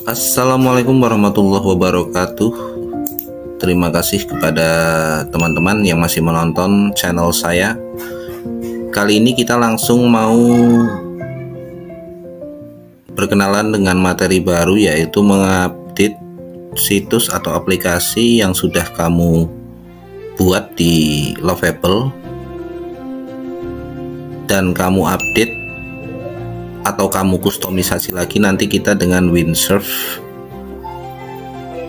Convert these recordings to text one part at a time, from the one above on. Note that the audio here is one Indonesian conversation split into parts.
Assalamualaikum warahmatullahi wabarakatuh. Terima kasih kepada teman-teman yang masih menonton channel saya. Kali ini kita langsung mau berkenalan dengan materi baru, yaitu mengupdate situs atau aplikasi yang sudah kamu buat di Lovable dan kamu update atau kamu kustomisasi lagi nanti kita dengan Windsurf,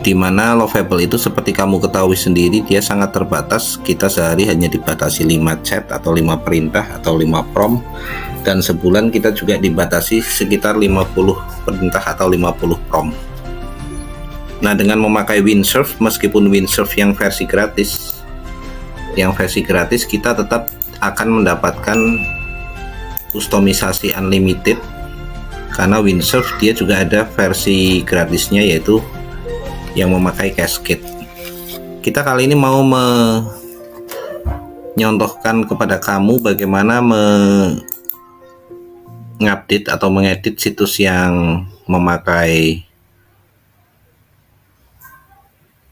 dimana Lovable itu seperti kamu ketahui sendiri dia sangat terbatas. Kita sehari hanya dibatasi 5 chat atau 5 perintah atau 5 prompt, dan sebulan kita juga dibatasi sekitar 50 perintah atau 50 prompt. Nah, dengan memakai Windsurf, meskipun Windsurf yang versi gratis kita tetap akan mendapatkan kustomisasi unlimited, karena Windsurf dia juga ada versi gratisnya, yaitu yang memakai Cascade. Kita kali ini mau menyontohkan kepada kamu bagaimana mengupdate atau mengedit situs yang memakai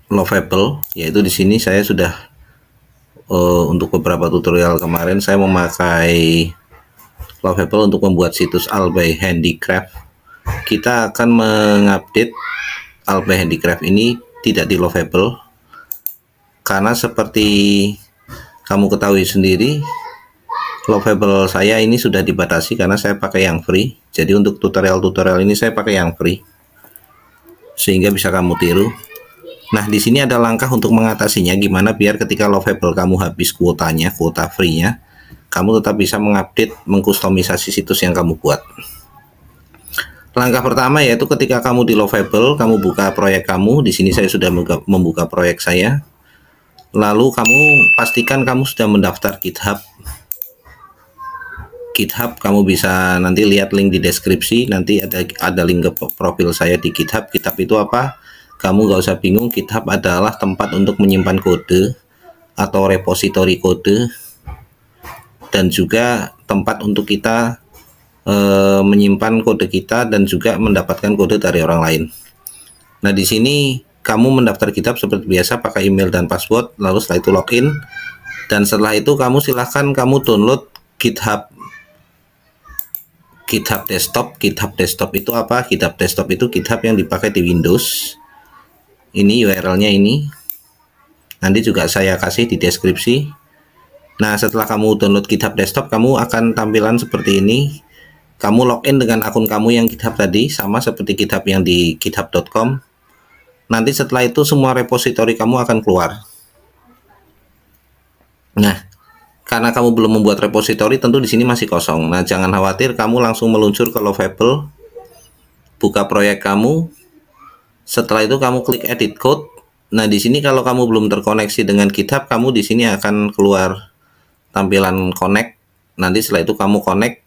Lovable, yaitu di sini saya sudah untuk beberapa tutorial kemarin saya memakai Lovable untuk membuat situs All by Handicraft. Kita akan mengupdate All by Handicraft ini tidak di Lovable, karena seperti kamu ketahui sendiri, Lovable saya ini sudah dibatasi karena saya pakai yang free. Jadi untuk tutorial-tutorial ini saya pakai yang free, sehingga bisa kamu tiru. Nah, di sini ada langkah untuk mengatasinya, gimana biar ketika Lovable kamu habis kuotanya, kuota free-nya, kamu tetap bisa mengupdate, mengkustomisasi situs yang kamu buat. Langkah pertama yaitu ketika kamu di Lovable, kamu buka proyek kamu. Di sini saya sudah membuka proyek saya. Lalu kamu pastikan kamu sudah mendaftar GitHub. GitHub kamu bisa nanti lihat link di deskripsi. Nanti ada link ke profil saya di GitHub. GitHub itu apa? Kamu gak usah bingung. GitHub adalah tempat untuk menyimpan kode atau repositori kode, dan juga tempat untuk kita menyimpan kode kita dan juga mendapatkan kode dari orang lain. Nah, di sini kamu mendaftar GitHub seperti biasa pakai email dan password, lalu setelah itu login, dan setelah itu kamu silahkan kamu download GitHub Desktop. GitHub Desktop itu apa? GitHub Desktop itu GitHub yang dipakai di Windows. Ini URL-nya ini. Nanti juga saya kasih di deskripsi. Nah, setelah kamu download GitHub Desktop, kamu akan tampilan seperti ini. Kamu login dengan akun kamu yang GitHub tadi, sama seperti GitHub yang di github.com. Nanti setelah itu semua repositori kamu akan keluar. Nah, karena kamu belum membuat repositori, tentu di sini masih kosong. Nah, jangan khawatir, kamu langsung meluncur ke Lovable, buka proyek kamu. Setelah itu kamu klik edit code. Nah, di sini kalau kamu belum terkoneksi dengan GitHub, kamu di sini akan keluar tampilan connect. Nanti setelah itu kamu connect.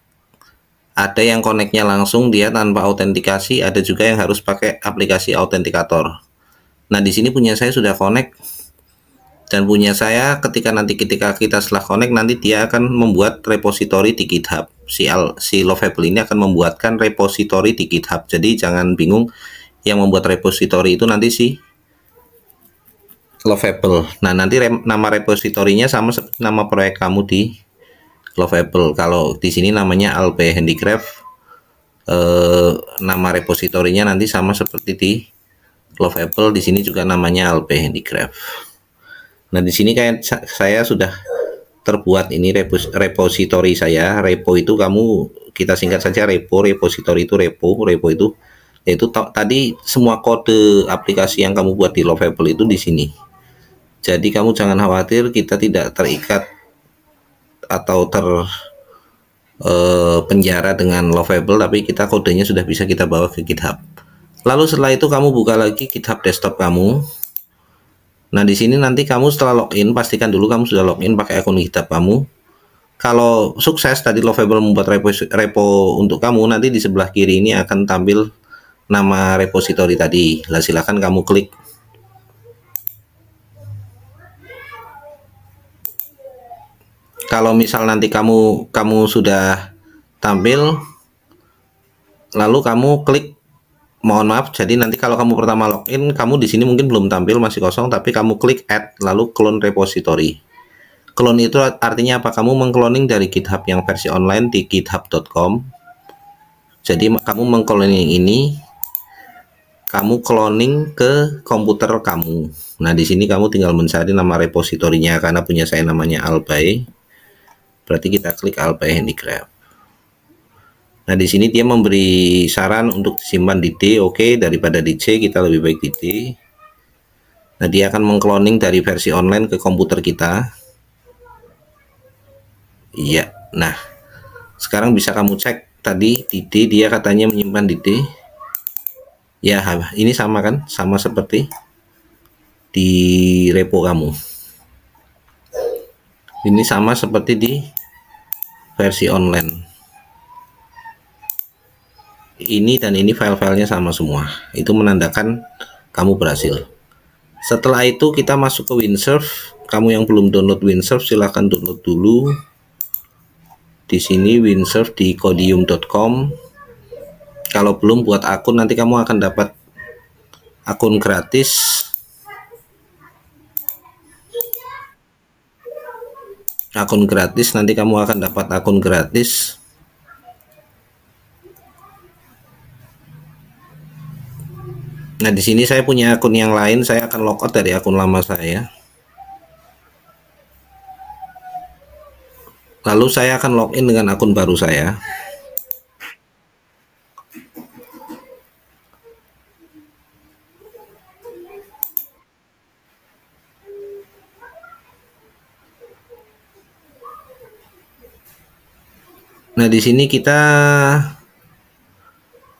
Ada yang connectnya langsung dia tanpa autentikasi, ada juga yang harus pakai aplikasi autentikator. Nah, di sini punya saya sudah connect, dan punya saya ketika kita setelah connect, nanti dia akan membuat repositori di GitHub. Si Lovable ini akan membuatkan repositori di GitHub. Jadi jangan bingung, yang membuat repositori itu nanti si Lovable. Nah, nanti nama repositorinya sama seperti nama proyek kamu di Lovable. Kalau di sini namanya All by Handicraft, nama repositorinya nanti sama seperti di Lovable. Di sini juga namanya All by Handicraft. Nah, di sini kayak saya sudah terbuat ini repositori saya. Repo itu kita singkat saja repo. Repositori itu repo itu yaitu tadi semua kode aplikasi yang kamu buat di Lovable itu di sini. Jadi kamu jangan khawatir, kita tidak terikat atau penjara dengan Lovable, tapi kita kodenya sudah bisa kita bawa ke GitHub. Lalu setelah itu kamu buka lagi GitHub Desktop kamu. Nah, di sini nanti kamu setelah login, pastikan dulu kamu sudah login pakai akun GitHub kamu. Kalau sukses tadi Lovable membuat repo untuk kamu, nanti di sebelah kiri ini akan tampil nama repositori tadi. Lah, silakan kamu klik. Kalau misal nanti kamu sudah tampil, lalu kamu klik Mohon maaf, jadi nanti kalau kamu pertama login, kamu di sini mungkin belum tampil, masih kosong, tapi kamu klik add, lalu clone repository. Clone itu artinya apa? Kamu mengcloning dari GitHub yang versi online di github.com. Jadi kamu mengcloning ini, kamu cloning ke komputer kamu. Nah, di sini kamu tinggal mencari nama repositorinya, karena punya saya namanya Albay. Berarti kita klik Albay Handicraft. Nah, di sini dia memberi saran untuk disimpan di D, oke, daripada di C kita lebih baik di D. Nah, dia akan mengcloning dari versi online ke komputer kita. Iya. Nah, sekarang bisa kamu cek tadi di D dia katanya menyimpan di D. Ya, ini sama kan? Sama seperti di repo kamu. Ini sama seperti di versi online. Ini dan ini file-filenya sama semua. Itu menandakan kamu berhasil. Setelah itu kita masuk ke Windsurf. Kamu yang belum download Windsurf silahkan download dulu. Di sini Windsurf di codium.com. Kalau belum buat akun, nanti kamu akan dapat akun gratis. Nanti kamu akan dapat akun gratis. Nah, di sini saya punya akun yang lain, saya akan logout dari akun lama saya. Lalu saya akan login dengan akun baru saya. Nah, di sini kita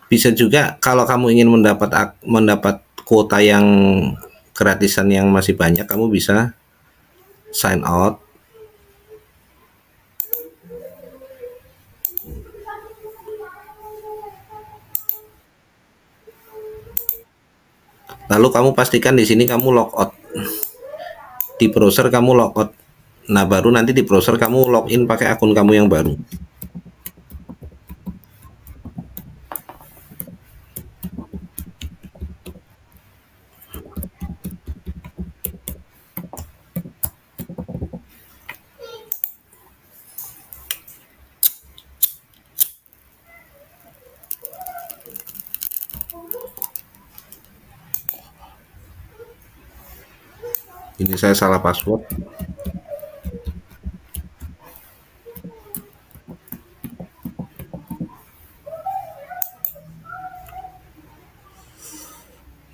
bisa juga kalau kamu ingin mendapat kuota yang gratisan yang masih banyak, kamu bisa sign out. Lalu kamu pastikan di sini kamu logout. Di browser kamu logout. Nah, baru nanti di browser kamu login pakai akun kamu yang baru. Ini saya salah password.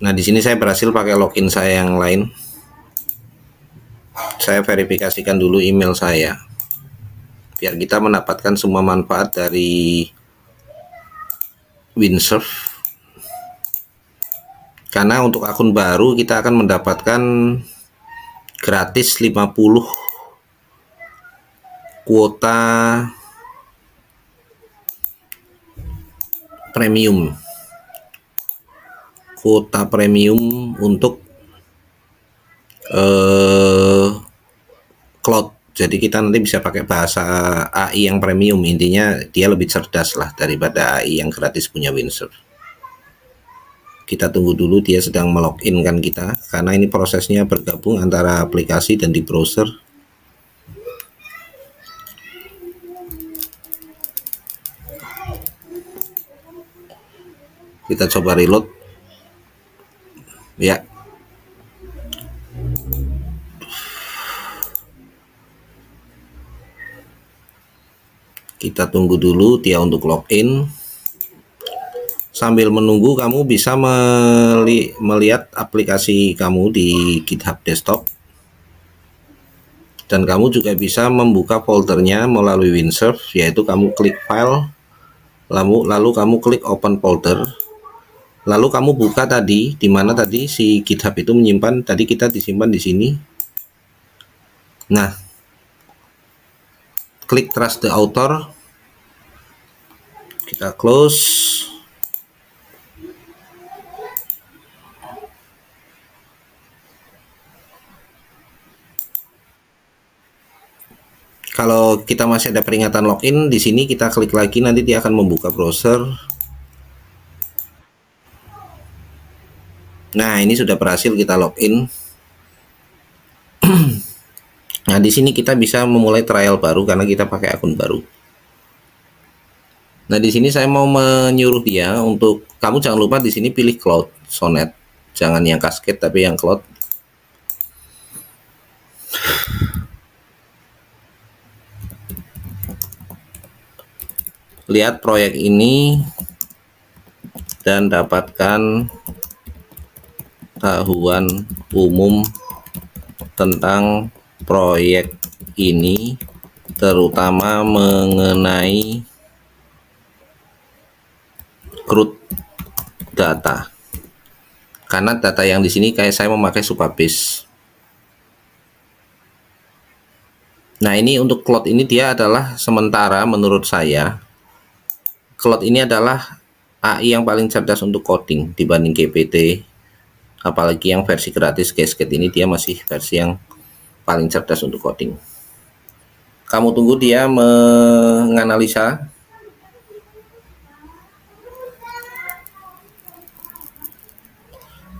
Nah, di sini saya berhasil pakai login saya yang lain. Saya verifikasikan dulu email saya, biar kita mendapatkan semua manfaat dari Windsurf. Karena untuk akun baru kita akan mendapatkan gratis 50 kuota premium. Kuota premium untuk cloud. Jadi kita nanti bisa pakai bahasa AI yang premium. Intinya dia lebih cerdas lah daripada AI yang gratis punya Windsurf. Kita tunggu dulu, dia sedang melogin kan kita, karena ini prosesnya bergabung antara aplikasi dan di browser. Kita coba reload. Ya. Kita tunggu dulu dia untuk login. Sambil menunggu kamu bisa melihat aplikasi kamu di GitHub desktop. Dan kamu juga bisa membuka foldernya melalui Windsurf, yaitu kamu klik file, lalu kamu klik open folder. Lalu kamu buka tadi, di mana tadi si GitHub itu menyimpan, tadi kita disimpan di sini. Nah, klik trust the author. Kita close. Kalau kita masih ada peringatan login, di sini kita klik lagi, nanti dia akan membuka browser. Nah, ini sudah berhasil kita login. Nah, di sini kita bisa memulai trial baru karena kita pakai akun baru. Nah, di sini saya mau menyuruh dia untuk kamu jangan lupa di sini pilih Cloud Sonnet. Jangan yang Cascade tapi yang Cloud. Lihat proyek ini dan dapatkan pengetahuan umum tentang proyek ini, terutama mengenai CRUD data. Karena data yang di sini kayak saya memakai Supabase. Nah, ini untuk Cloud ini dia adalah sementara menurut saya Cloud ini adalah AI yang paling cerdas untuk coding dibanding GPT. Apalagi yang versi gratis Cascade ini dia masih versi yang paling cerdas untuk coding. Kamu tunggu dia menganalisa.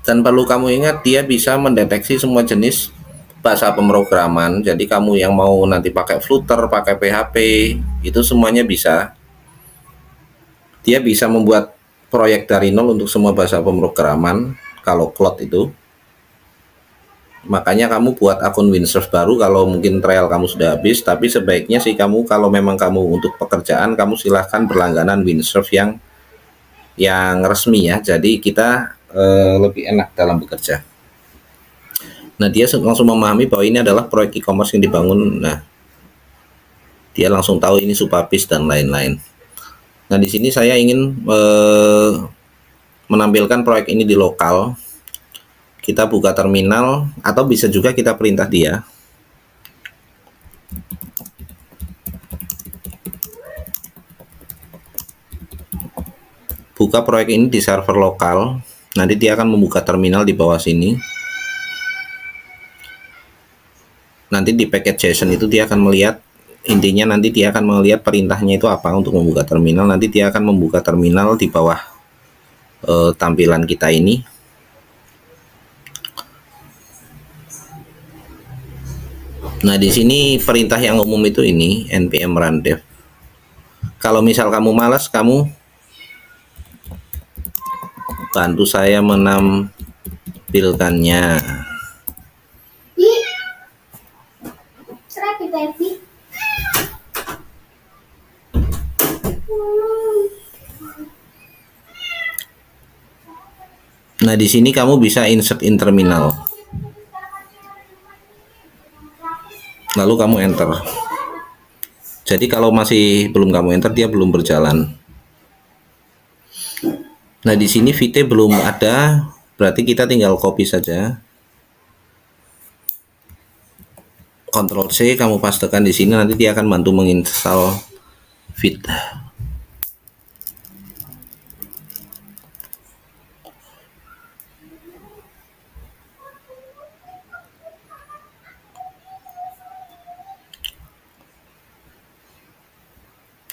Dan perlu kamu ingat dia bisa mendeteksi semua jenis bahasa pemrograman. Jadi kamu yang mau nanti pakai Flutter, pakai PHP, itu semuanya bisa. Dia bisa membuat proyek dari nol untuk semua bahasa pemrograman kalau Cloud itu. Makanya kamu buat akun Windsurf baru kalau mungkin trial kamu sudah habis. Tapi sebaiknya sih kamu kalau memang kamu untuk pekerjaan, kamu silahkan berlangganan Windsurf yang resmi ya. Jadi kita lebih enak dalam bekerja. Nah, dia langsung memahami bahwa ini adalah proyek e-commerce yang dibangun. Nah, dia langsung tahu ini Supabase dan lain-lain. Nah, di sini saya ingin menampilkan proyek ini di lokal. Kita buka terminal atau bisa juga kita perintah dia. Buka proyek ini di server lokal. Nanti dia akan membuka terminal di bawah sini. Nanti di package JSON itu dia akan melihat, intinya nanti dia akan melihat perintahnya itu apa untuk membuka terminal. Nanti dia akan membuka terminal di bawah tampilan kita ini. Nah, di sini perintah yang umum itu ini npm run dev. Kalau misal kamu malas, kamu bantu saya menampilkannya. Nah, di sini kamu bisa insert in terminal. Lalu kamu enter. Jadi kalau masih belum kamu enter, dia belum berjalan. Nah, di sini VT belum ada, berarti kita tinggal copy saja. Ctrl C, kamu pastekan di sini, nanti dia akan bantu menginstal Vite.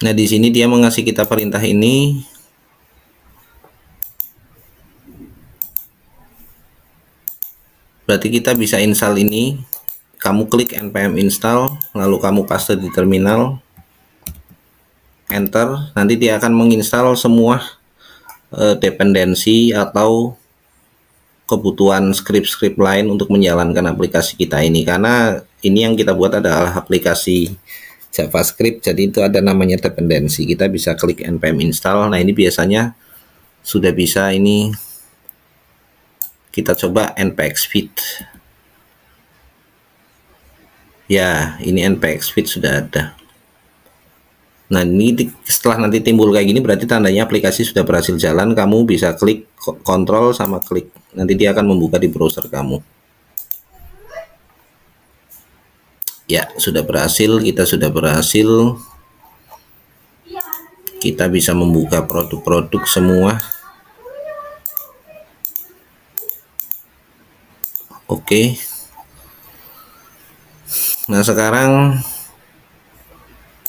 Nah, di sini dia mengasih kita perintah ini. Berarti kita bisa install ini. Kamu klik npm install, lalu kamu paste di terminal, enter. Nanti dia akan menginstal semua dependensi atau kebutuhan script-script lain untuk menjalankan aplikasi kita ini. Karena ini yang kita buat adalah aplikasi JavaScript, jadi itu ada namanya dependensi. Kita bisa klik npm install. Nah, ini biasanya sudah bisa. Ini kita coba npx feed. Ya, ini npx feed sudah ada. Nah, ini setelah nanti timbul kayak gini berarti tandanya aplikasi sudah berhasil jalan. Kamu bisa klik kontrol sama klik. Nanti dia akan membuka di browser kamu. Ya, sudah berhasil, kita sudah berhasil. Kita bisa membuka produk-produk semua. Oke. Nah, sekarang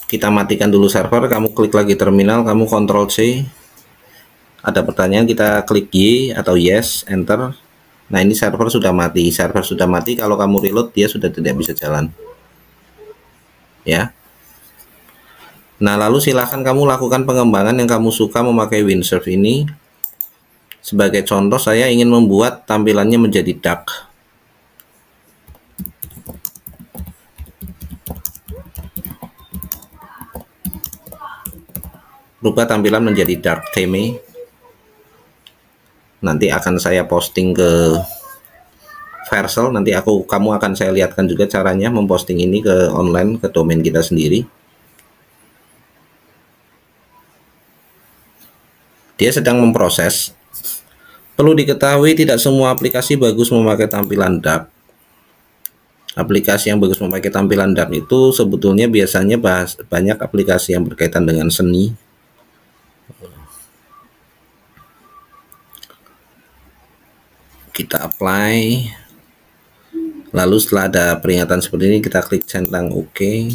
kita matikan dulu server, kamu klik lagi terminal, kamu Ctrl C. Ada pertanyaan, kita klik Y atau yes, enter. Nah, ini server sudah mati. Server sudah mati, kalau kamu reload dia sudah tidak bisa jalan. Ya. Nah, lalu silahkan kamu lakukan pengembangan yang kamu suka memakai Windsurf ini. Sebagai contoh, saya ingin membuat tampilannya menjadi dark. Rubah tampilan menjadi dark theme. Nanti akan saya posting ke Vercel. Nanti kamu akan saya lihatkan juga caranya memposting ini ke online, ke domain kita sendiri. Dia sedang memproses. Perlu diketahui tidak semua aplikasi bagus memakai tampilan dark. Aplikasi yang bagus memakai tampilan dark itu sebetulnya biasanya banyak aplikasi yang berkaitan dengan seni. Kita apply. Lalu setelah ada peringatan seperti ini, kita klik centang OK.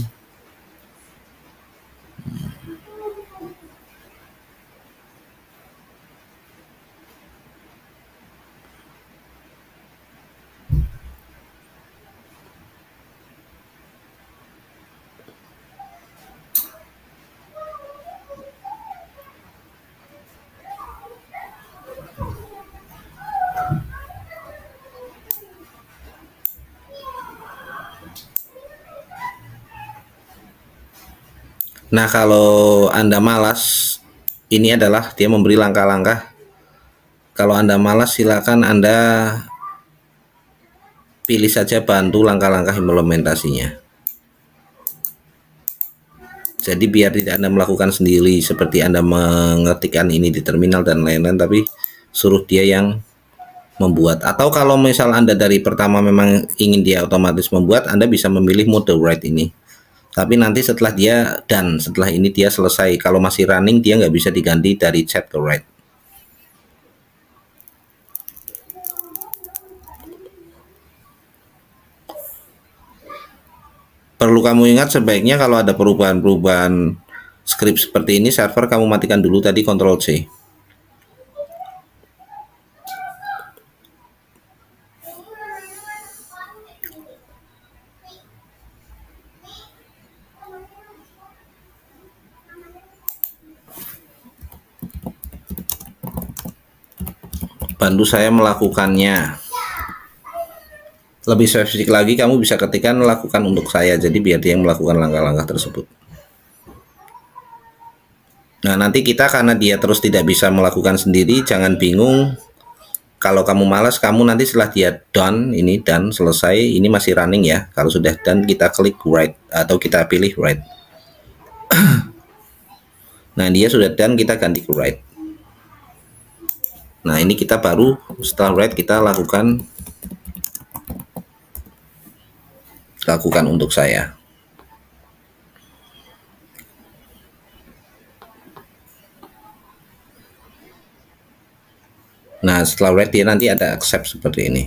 Nah, kalau Anda malas, ini adalah dia memberi langkah-langkah. Kalau Anda malas, silakan Anda pilih saja bantu langkah-langkah implementasinya. Jadi biar tidak Anda melakukan sendiri seperti Anda mengetikkan ini di terminal dan lain-lain, tapi suruh dia yang membuat. Atau kalau misal Anda dari pertama memang ingin dia otomatis membuat, Anda bisa memilih mode write ini. Tapi nanti setelah setelah ini dia selesai, kalau masih running dia nggak bisa diganti dari chat ke write. Perlu kamu ingat, sebaiknya kalau ada perubahan-perubahan script seperti ini, server kamu matikan dulu tadi, Ctrl C. Bantu saya melakukannya. Lebih spesifik lagi, kamu bisa ketikkan lakukan untuk saya, jadi biar dia yang melakukan langkah-langkah tersebut. Nah, nanti kita karena dia terus tidak bisa melakukan sendiri, jangan bingung. Kalau kamu malas, kamu nanti setelah dia done, ini done, selesai, ini masih running ya. Kalau sudah done, kita klik write atau kita pilih write. Nah, dia sudah done, kita ganti ke write. Nah, ini kita baru setelah write kita lakukan untuk saya. Nah, setelah write dia nanti ada accept seperti ini.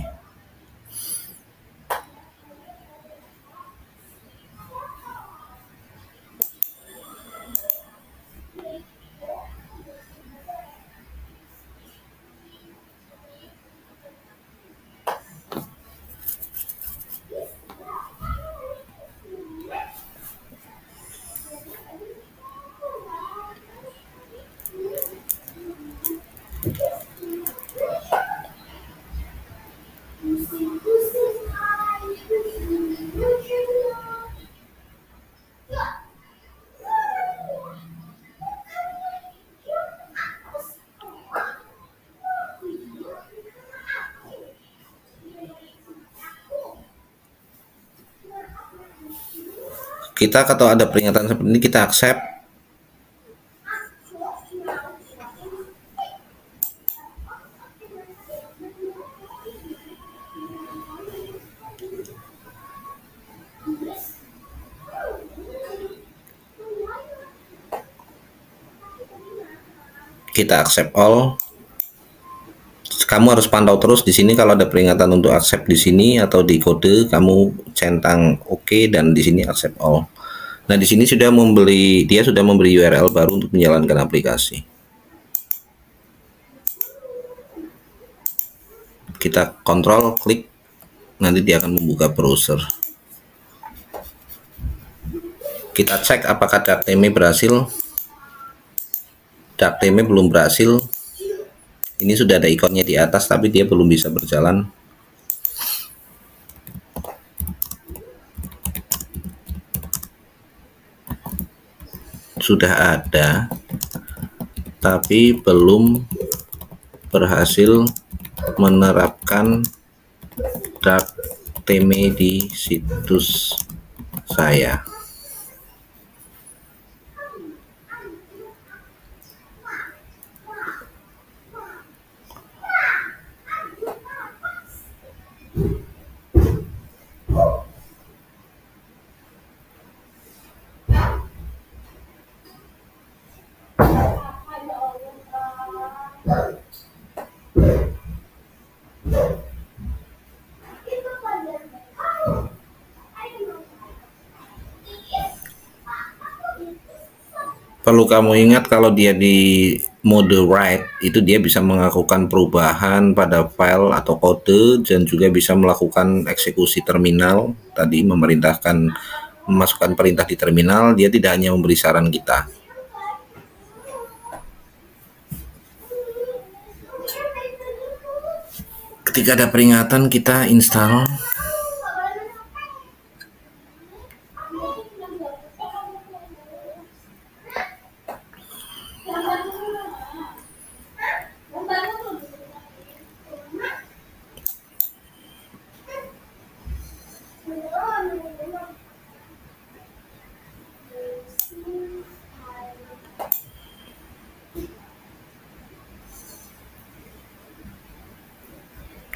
Kita kalau ada peringatan seperti ini kita accept. Kita accept all. Kamu harus pantau terus di sini kalau ada peringatan untuk accept di sini atau di kode, kamu centang OK dan di sini accept all. Nah, di sini dia sudah memberi URL baru untuk menjalankan aplikasi. kita kontrol klik, nanti dia akan membuka browser. Kita cek apakah DuckTime berhasil. DuckTime belum berhasil. Ini sudah ada ikonnya di atas tapi dia belum bisa berjalan. Sudah ada tapi belum berhasil menerapkan DuckTime di situs saya. Perlu kamu ingat kalau dia di mode write itu dia bisa melakukan perubahan pada file atau kode dan juga bisa melakukan eksekusi terminal, tadi memasukkan perintah di terminal. Dia tidak hanya memberi saran kita. Ketika ada peringatan kita install.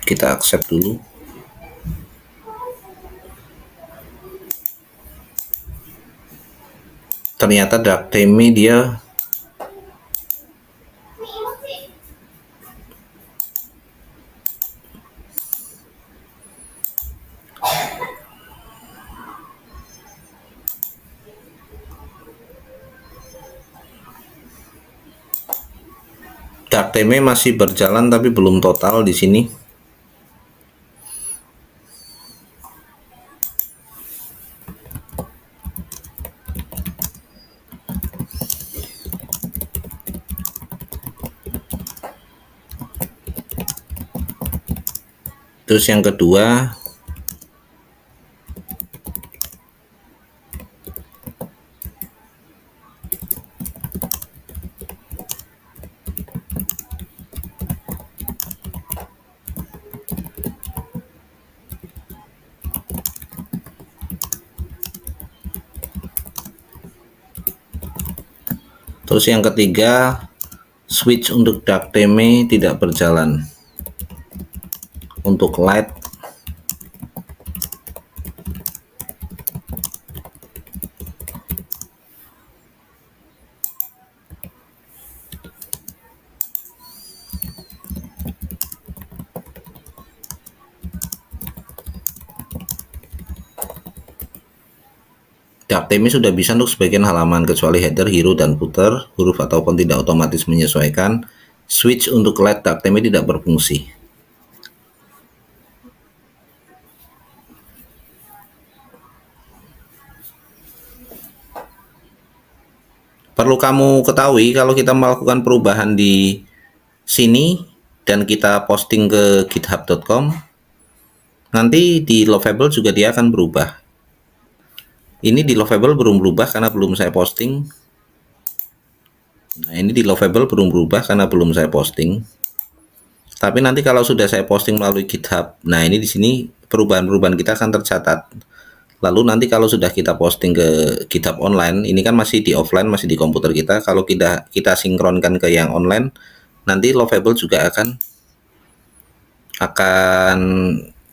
Kita accept dulu. Ternyata DuckTime dia DuckTime masih berjalan tapi belum total di sini. Terus yang kedua, switch untuk DuckTime tidak berjalan. Untuk light DuckTime sudah bisa untuk sebagian halaman kecuali header, hero, dan footer, huruf ataupun tidak otomatis menyesuaikan. Switch untuk light DuckTime tidak berfungsi. Perlu kamu ketahui kalau kita melakukan perubahan di sini dan kita posting ke github.com, nanti di Lovable juga dia akan berubah. Ini di Lovable belum berubah karena belum saya posting. Nah, ini di Lovable belum berubah karena belum saya posting. Tapi nanti kalau sudah saya posting melalui GitHub, nah ini di sini perubahan-perubahan kita akan tercatat. Lalu nanti kalau sudah kita posting ke GitHub online, ini kan masih di offline, masih di komputer kita. Kalau kita sinkronkan ke yang online, nanti Lovable juga akan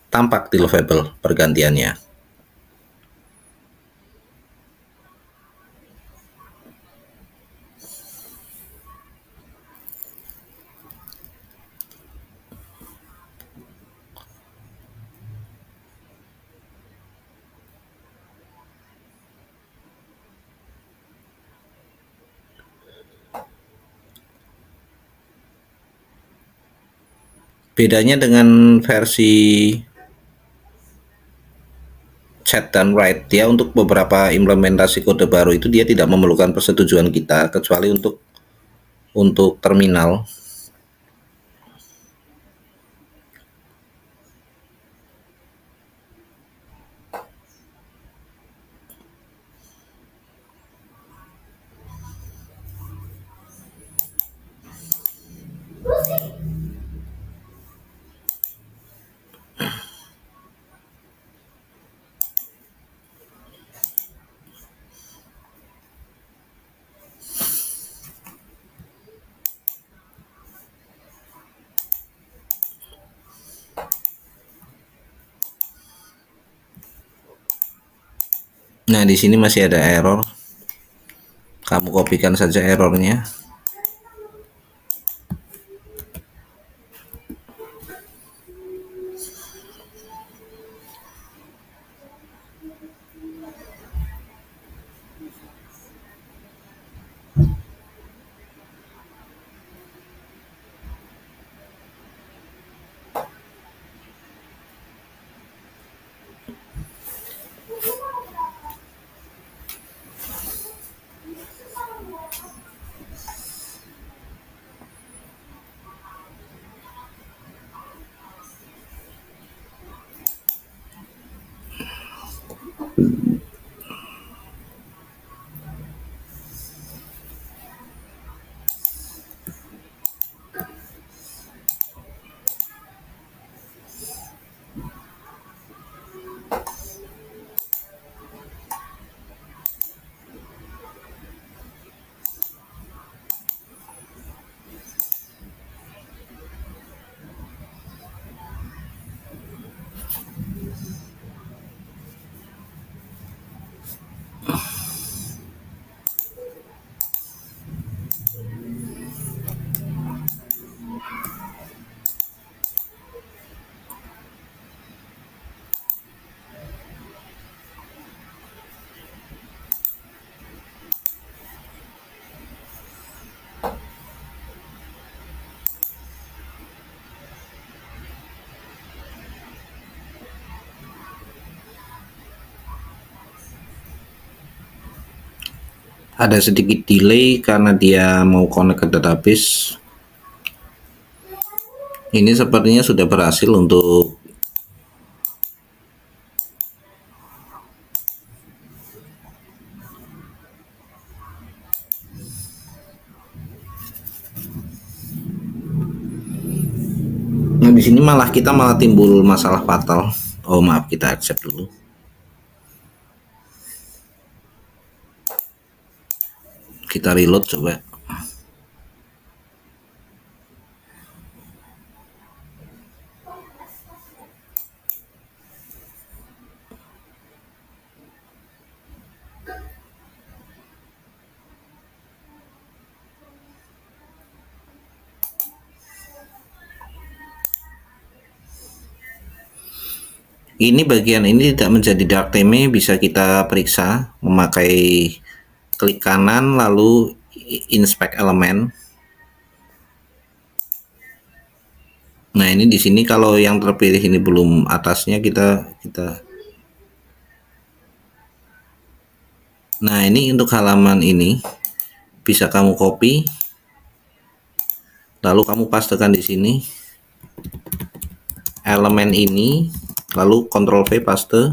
tampak di Lovable pergantiannya. Bedanya dengan versi set dan write, dia untuk beberapa implementasi kode baru itu dia tidak memerlukan persetujuan kita kecuali untuk terminal. Nah, di sini masih ada error. Kamu kopikan saja errornya. Ada sedikit delay karena dia mau connect ke database. Ini sepertinya sudah berhasil untuk Nah, di sini kita malah timbul masalah fatal. Oh, maaf, kita accept dulu. Kita reload coba. Ini bagian ini tidak menjadi dark theme, bisa kita periksa memakai klik kanan lalu inspect elemen. Nah, ini di sini kalau yang terpilih ini belum atasnya kita. Nah, ini untuk halaman ini bisa kamu copy lalu kamu pastekan di sini elemen ini lalu Ctrl V paste.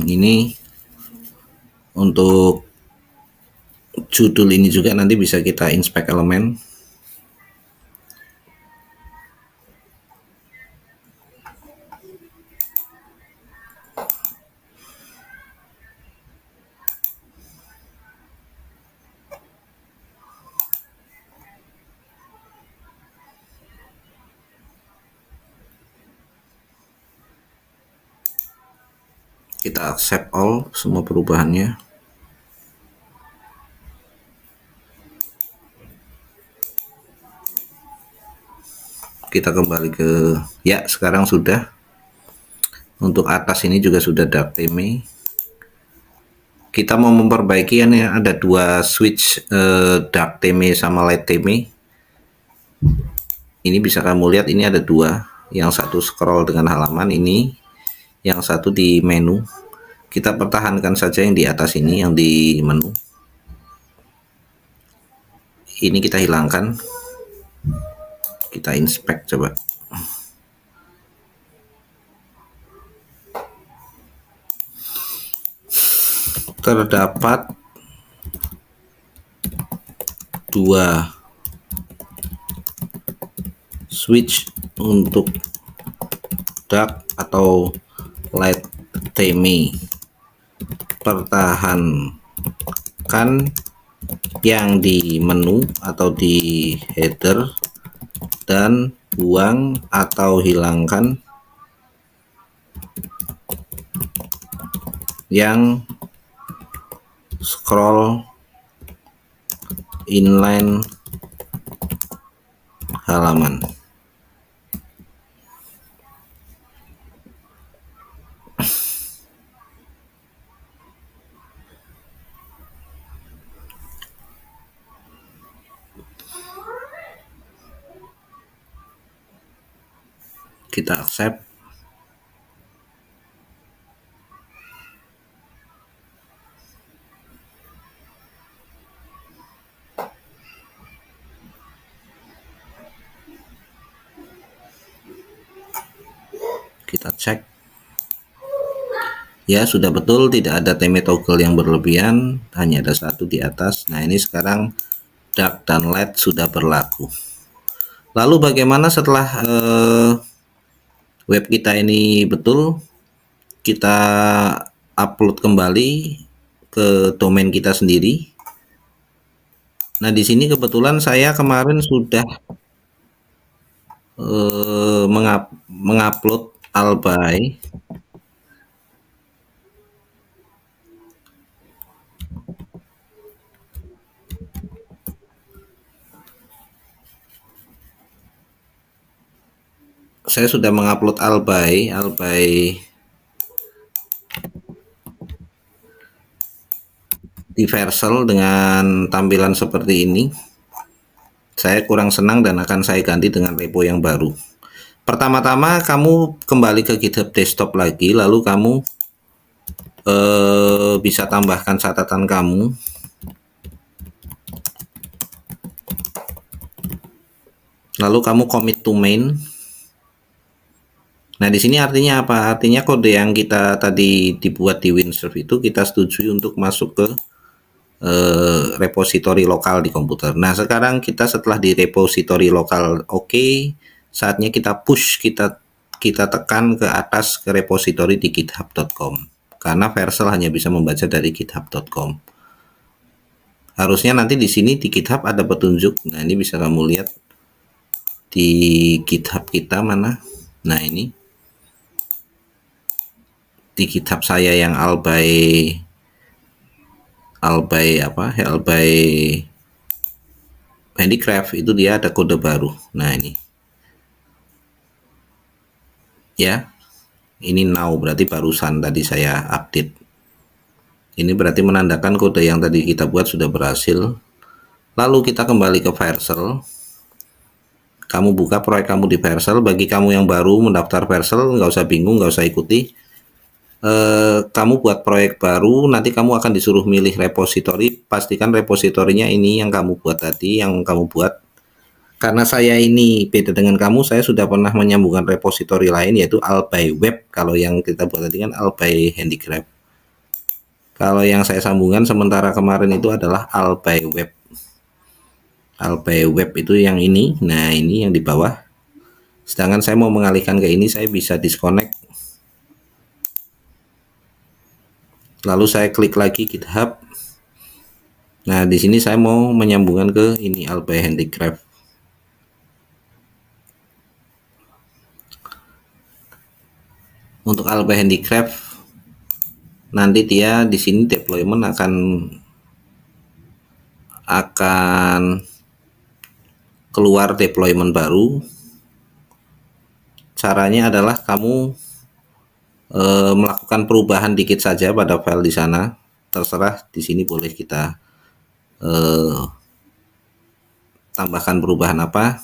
Ini untuk judul ini juga nanti bisa kita inspect elemen. Kita accept all semua perubahannya. Kita kembali ke ya, sekarang sudah. Untuk atas ini juga sudah dark theme. Kita mau memperbaiki ini, ada dua switch dark theme sama light theme. Ini bisa kamu lihat, ini ada dua, yang satu scroll dengan halaman ini, yang satu di menu. Kita pertahankan saja yang di atas ini, yang di menu. Ini kita hilangkan. Kita inspect coba. Terdapat dua switch untuk dark atau light theme. Pertahankan yang di menu atau di header dan buang atau hilangkan yang scroll inline halaman. Kita accept. Kita cek. Ya, sudah betul, tidak ada theme toggle yang berlebihan, hanya ada satu di atas. Nah, ini sekarang dark dan light sudah berlaku. Lalu bagaimana setelah web kita ini betul? Kita upload kembali ke domain kita sendiri. Nah, di sini kebetulan saya kemarin sudah mengupload Albay. Saya sudah mengupload Albay di Vercel dengan tampilan seperti ini. Saya kurang senang dan akan saya ganti dengan repo yang baru. Pertama-tama kamu kembali ke GitHub desktop lagi, lalu kamu bisa tambahkan catatan kamu. Lalu kamu commit to main. Nah, di sini artinya apa? Artinya kode yang kita tadi dibuat di Windsurf itu kita setujui untuk masuk ke repositori lokal di komputer. Nah, sekarang kita setelah di repositori lokal oke, saatnya kita push, kita tekan ke atas ke repositori di github.com. Karena Vercel hanya bisa membaca dari github.com. Harusnya nanti di sini di GitHub ada petunjuk. Nah, ini bisa kamu lihat di GitHub kita mana. Nah, ini di GitHub saya yang Albay Handicraft itu dia ada kode baru. Nah, ini ya, ini now berarti barusan tadi saya update. Ini berarti menandakan kode yang tadi kita buat sudah berhasil. Lalu kita kembali ke Vercel. Kamu buka proyek kamu di Vercel. Bagi kamu yang baru mendaftar Vercel, nggak usah bingung, nggak usah ikuti. Kamu buat proyek baru, nanti kamu akan disuruh milih repositori. Pastikan repositorinya ini yang kamu buat tadi, yang kamu buat. Karena saya ini beda dengan kamu, saya sudah pernah menyambungkan repositori lain, yaitu Albay Web. Kalau yang kita buat tadi kan Albay Handicraft. Kalau yang saya sambungkan sementara kemarin itu adalah Albay Web. Albay Web itu yang ini. Nah, ini yang di bawah. Sedangkan saya mau mengalihkan ke ini, saya bisa disconnect. Lalu saya klik lagi GitHub. Nah, di sini saya mau menyambungkan ke ini Albay Handicraft. Untuk Albay Handicraft nanti dia di sini deployment akan keluar deployment baru. Caranya adalah kamu melakukan perubahan dikit saja pada file di sana. Terserah, di sini boleh kita tambahkan perubahan apa.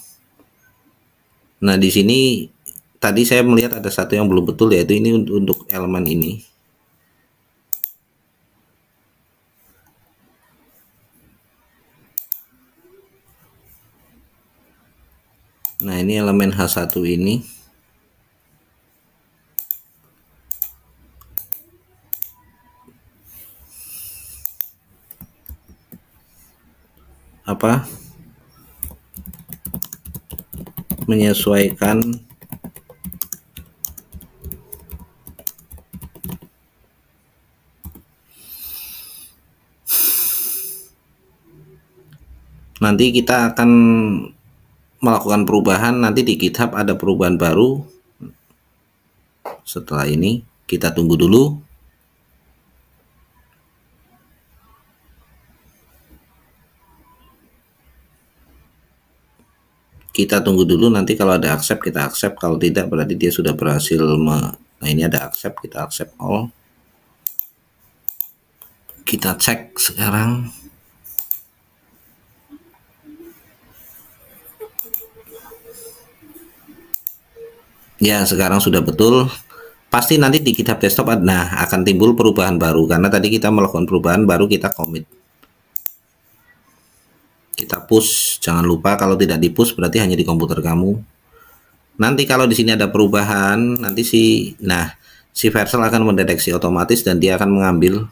Nah, di sini tadi saya melihat ada satu yang belum betul, yaitu ini untuk elemen ini. Nah, ini elemen H1 ini. Menyesuaikan nanti kita akan melakukan perubahan, nanti di GitHub ada perubahan baru. Setelah ini kita tunggu dulu. Kita tunggu dulu, nanti kalau ada accept kita accept, kalau tidak berarti dia sudah berhasil nah, ini ada accept, kita accept all. Kita cek sekarang. Ya, sekarang sudah betul. Pasti nanti di GitHub desktop akan timbul perubahan baru, karena tadi kita melakukan perubahan baru, kita commit. Kita push, jangan lupa kalau tidak di push berarti hanya di komputer kamu. Nanti kalau di sini ada perubahan, nanti si Vercel akan mendeteksi otomatis dan dia akan mengambil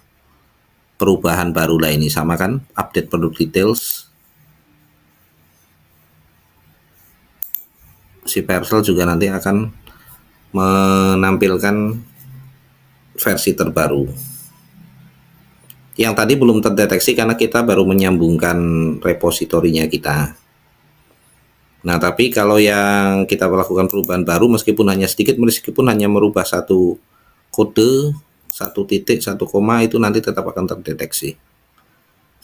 perubahan baru lah. Ini sama kan, update product details. Si Vercel juga nanti akan menampilkan versi terbaru. Yang tadi belum terdeteksi karena kita baru menyambungkan repositorinya kita. Nah, tapi kalau yang kita melakukan perubahan baru, meskipun hanya sedikit, meskipun hanya merubah satu kode, satu titik, satu koma, itu nanti tetap akan terdeteksi.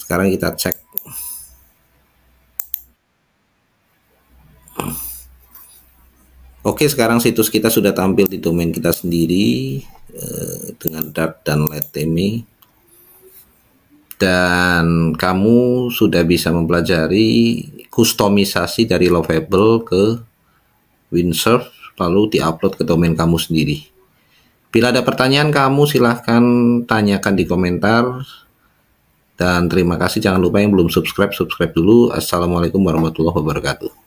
Sekarang kita cek. Oke, sekarang situs kita sudah tampil di domain kita sendiri dengan Dart dan Let Me. Dan kamu sudah bisa mempelajari kustomisasi dari Lovable ke Windsurf, lalu diupload ke domain kamu sendiri. Bila ada pertanyaan, kamu silahkan tanyakan di komentar. Dan terima kasih, jangan lupa yang belum subscribe dulu. Assalamualaikum warahmatullahi wabarakatuh.